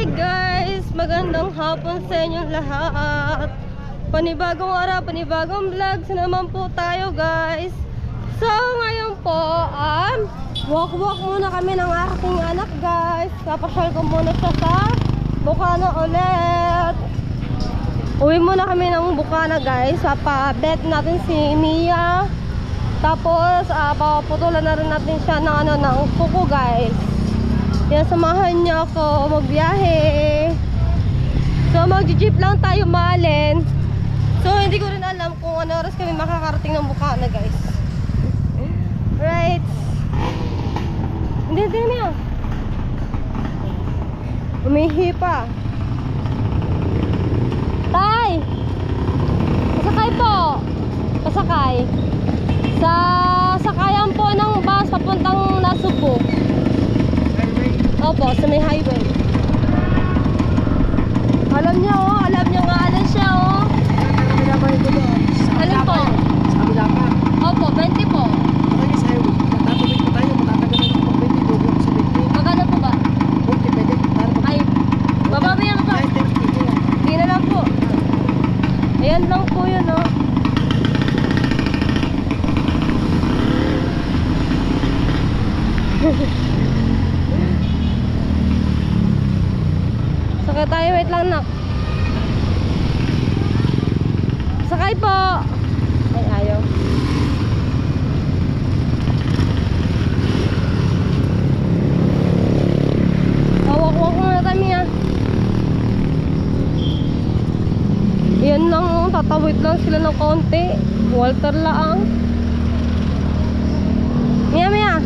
Hi guys! Magandang hapon sa inyong lahat. Panibagong araw, panibagong vlog na naman po tayo guys. So ngayon po, walk-walk muna kami ng aking anak guys. Kapasyal ko muna siya sa Bukana ulit. Uwi muna kami ng Bukana guys. Papa-bet natin si Mia. Tapos paputulan na rin natin siya ng kuko guys. Kaya samahan niya ako magbiyahe. So mag-jeep lang tayo maalin. So hindi ko rin alam kung ano oras kami makakarating ng Bukana guys. Right. Hindi niya. Umihi pa. Tay! Pasakay po. Pasakay. Sa sakayan po ng bus papuntang Nasugbu. Opo, sa may highway. Alam niya nga alam siya Alin po? Sa kabila pa. Opo, 20 po. Ay, sa highway. Tatawid pa tayo, matatagal na ng 20 doon ako sa 20. Magkano po ba? Okay, pwede. Ay, bababayan ko. Hindi na lang po. Ayan lang po yun Sakay tayo, wait lang nak. Sakay po. Ay, ayaw. Hawak-hawak mo na kami Yan lang, tatawid lang sila ng konti. Walter lang. Mia.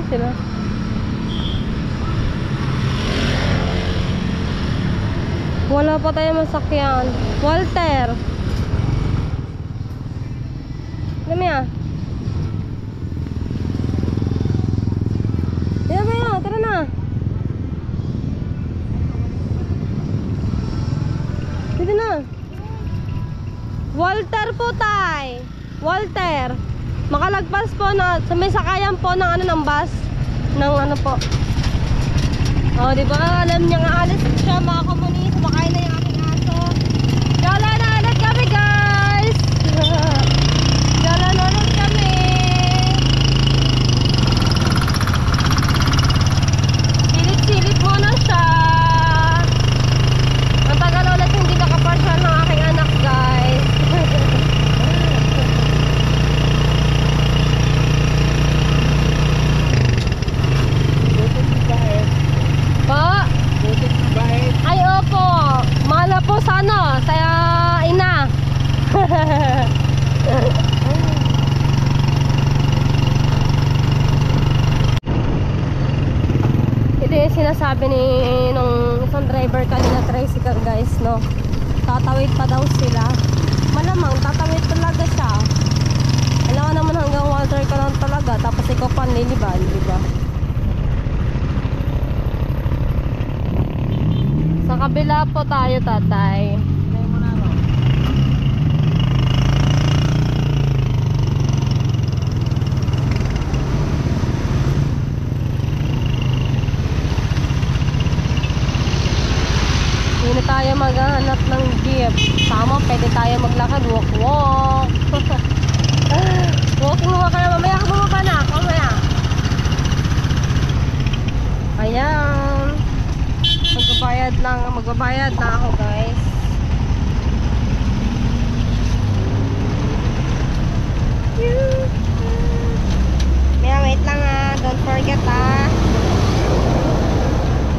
Sila. Wala pa tayo masakyan. Walter. Dami tara na. Dito na. Walter po tay. Walter. Makalagpas po na sa may sakayan po ng ng bus ng po. Di ba alam niya nga alis siya mga komunis, makain na yung aking aso. Gala na ulit kami guys. Gala na ulit kami. Silip-silip muna siya. Ang tagal ulit hindi nakapasyal ng aking anak guys. Ay opo, mala po sana sa ina. Ito yung sinasabi nung isang driver kanina tricycle guys tatawid pa daw sila. Malamang tatawid talaga siya. Alam ka naman hanggang Walter ka lang talaga, tapos ikaw panliliban, diba? Sa kabila po tayo tatay. Hindi na tayo maghahanap ng jeep. Sama, pwede tayo maglakad, walk. Walking mo ka na, mamaya ka bumaba na. Mamaya. Ayan. Magbabayad na ako guys. Maya wait lang don't forget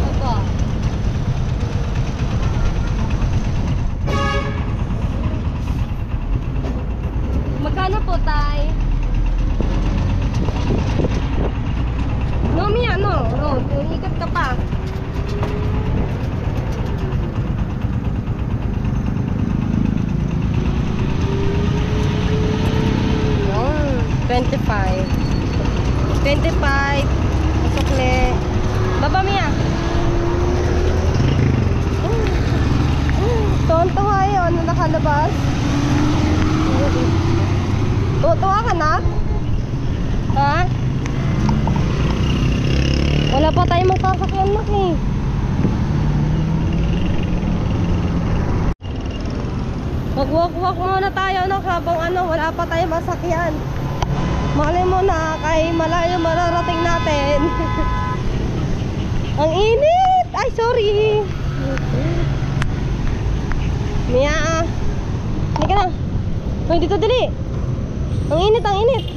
Opo. Magkano po tay? No Mia, no, ikat ka pa. 25 sukle. Baba Mia. Tuwan-tuwa yun nakalabas. Tuwa ka na? Ha? naman sasakyan na eh. Mag-walk-walk muna tayo no, habang wala pa tayong masakyan. Malay mo na, kay malayo mararating natin. Ang init! Ay, sorry! Mia! Hindi ka na! Ay, dito dali! Ang init, ang init!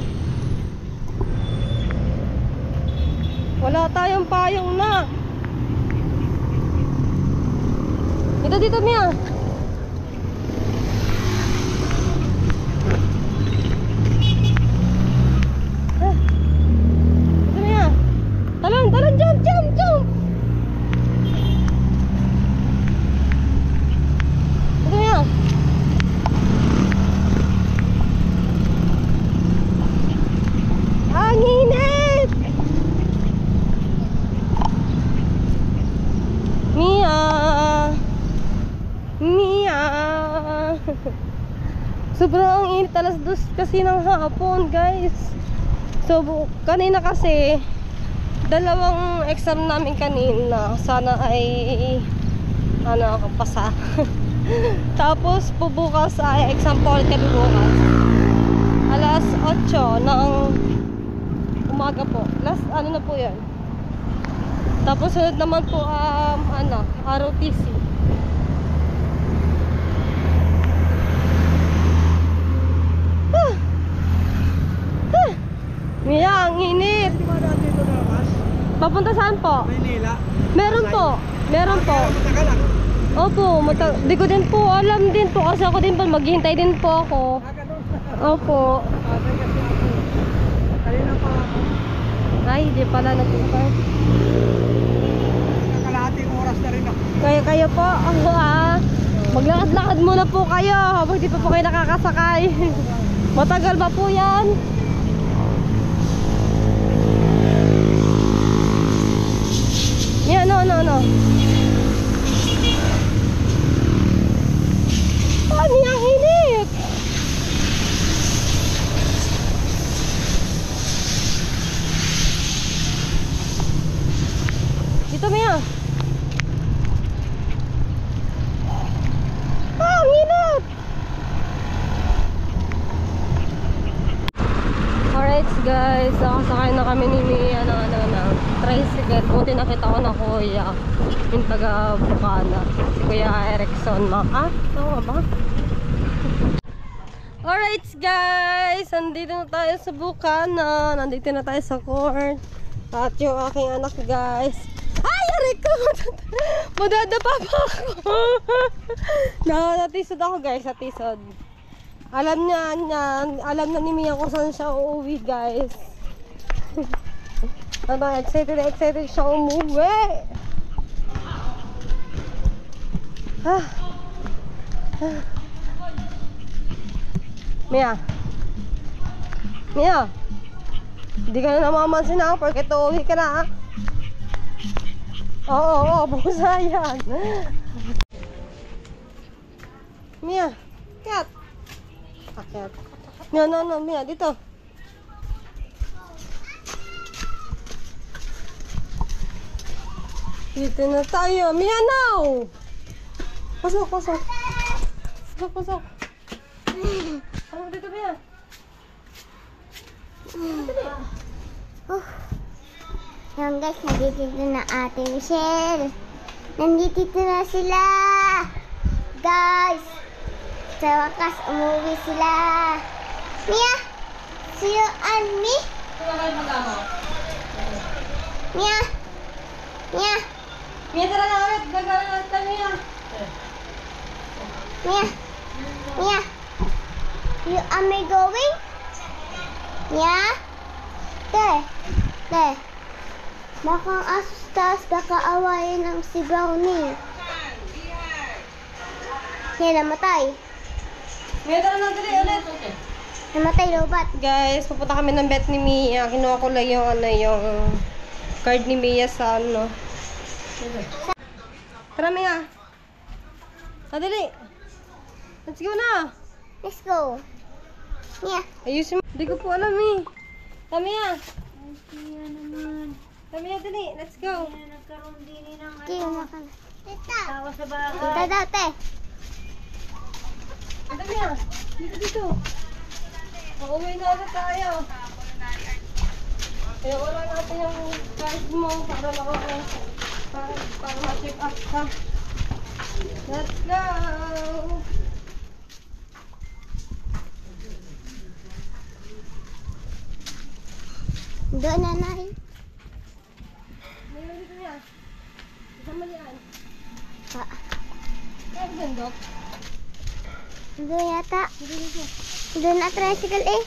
Wala tayong payong na! Dito, Mia! Talon, jump! Ito yan. Ang init! Mia! Sobrang init, alas 2 kasi ng hapon, guys. So, kanina kasi dalawang exam namin kanina, sana ay pasa. Tapos bukas ay exam po ulit kami bukas alas 8 ng umaga po, last na po yan. Tapos sunod naman po ROTC. Mia, ang init. Papunta saan po? Maynila. Meron po. Opo, di ko din po alam din po kasi ako din po maghihintay din po ako. Opo. Kanina pa ako. Ay, di pala nagpuntay. Kalahating oras na rin ako. Kayo po, maglakad-lakad muna po kayo habang di pa po kayo nakakasakay. Matagal ba po yan? Yeah, no. Ang init! Dito, Mia. Ang init! Alright guys, nakasakay na kami ni Mia ng tricycle. Buti nakita ko na kuya, yung taga Bukana, si Kuya Erickson. Oo ba? Alright guys, nandito na tayo sa Bukana. Nandito na tayo sa court. At yung aking anak guys, ay, aray ko! Madadapa pa ako. Natisod ako guys, natisod. Alam na ni Mia kung saan siya uuwi guys. Excited siya umuwi. Mia, hindi ka na namamansin ako porque uuwi ka na. Oo, busa yan. Mia, kat. Akyat. No, Mia, dito. Dito na tayo. Mia, now! Pasok. Ano dito, Mia? Yan guys, nandito na Ate Michelle. Nandito na sila. Guys, sa wakas umuwi sila. Mia, see you and me. Mia, Tara na ulit. Gagawin natin, Mia. Mia, you and me going? Mia, te. Baka ang asustas, baka awayin ang si Brownie. Yan, namatay. Mia, tara na ulit. Namatay lobat. Guys, pupunta kami ng bet ni Mia. Kinuha ko lang yung card ni Mia sa Tara, Mia. Dali. Let's go na. Let's go. Mia. Ayusin mo. Hindi ko po alam eh. Mia. Mia naman. Sabi niya, dali. Let's go. Kaya na ka na. Tita. Sa bahay. Tita daw, te. Sabi niya, dito. Uuwi na agad tayo. Kaya wala natin yung card mo para ma-check up ka. Let's go! Doon na na. Mayroon dito niya. Isang malian. Ha. Kaya gandok. Doon yata. Doon na tricycle eh.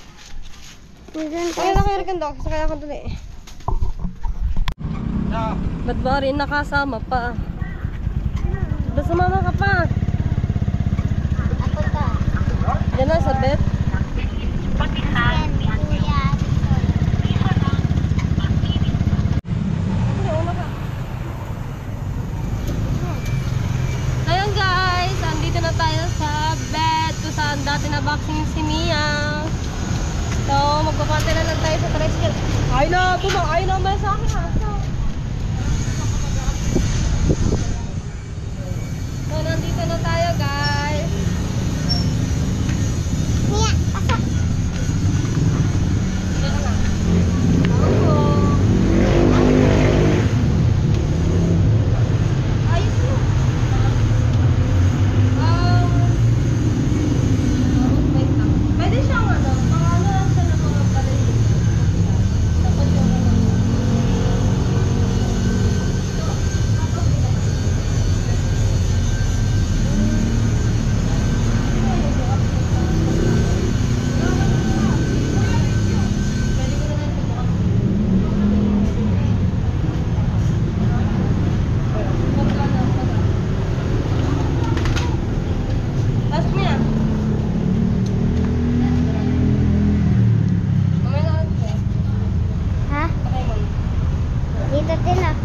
Doon Kaya na kayo gandok. Sakaya ko dun eh. Ba't ba rin nakasama pa? Ba't sumama ka pa? Ako ta. Yan na sa bed. Yan, kuya. Ayun guys, andito na tayo sa bed kung saan dati na boxing si Mia. So, magpapantay na lang tayo sa tricycle. Ay na, ay na ba sa akin ha? So, nandito na tayo guys. Mia, pasok. Diyan na. Ako. Ayos na. Wait lang. Pwede siyang ano, pangano lang siya ng mga palayin. Tapos yung ano. Pwede ko na lang ito bukas. Pasok mo yan. Mamaya na lang ito. Ha? Patay mo. Dito din ah.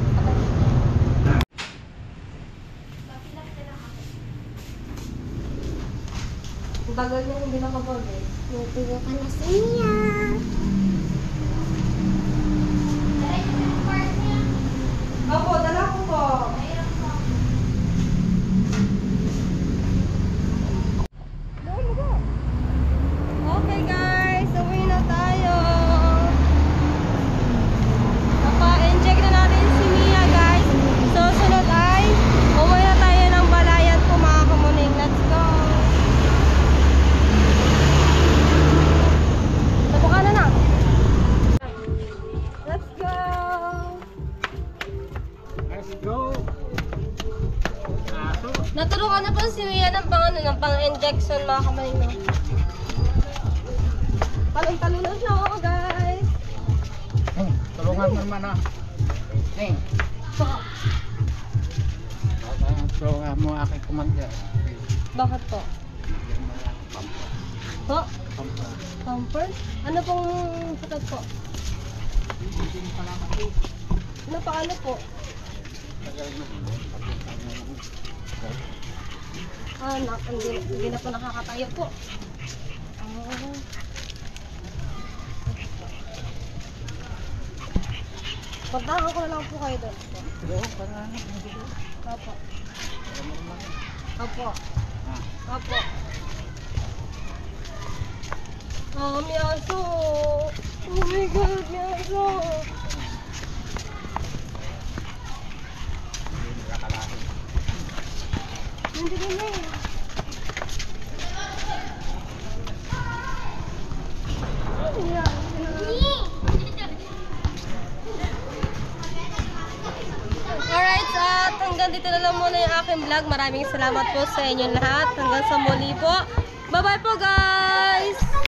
Ang tagal niya hindi nakabag eh. Natugo ka na sa Mia. Opo, dala ko po. Okay guys, uwi na tayo. Napa-inject na natin si Mia guys. So sunod ay umuwi na tayo ng Balayan po mga kamuning. Let's go. Tabukan na na. Let's go. Let's go. Naturukan na po si Mia ng pang-injection mga kamay no. Talon-talon na siya oh, guys. Tulungan mo naman ah. Tulungan mo aking kumandya. Bakit po? Po? Comfort? Ano pong sakit po? Ano pa ano po? Anak, hindi na po nakakatayo po. Oh. Puntahan ko na lang po kayo doon. Opo. Opo. Opo. Oh, miyaso. Oh my God, miyaso. Hindi din eh. Alright, at hanggang dito na lang muna yung aking vlog. Maraming salamat po sa inyong lahat. Hanggang sa muli po. Bye-bye po guys!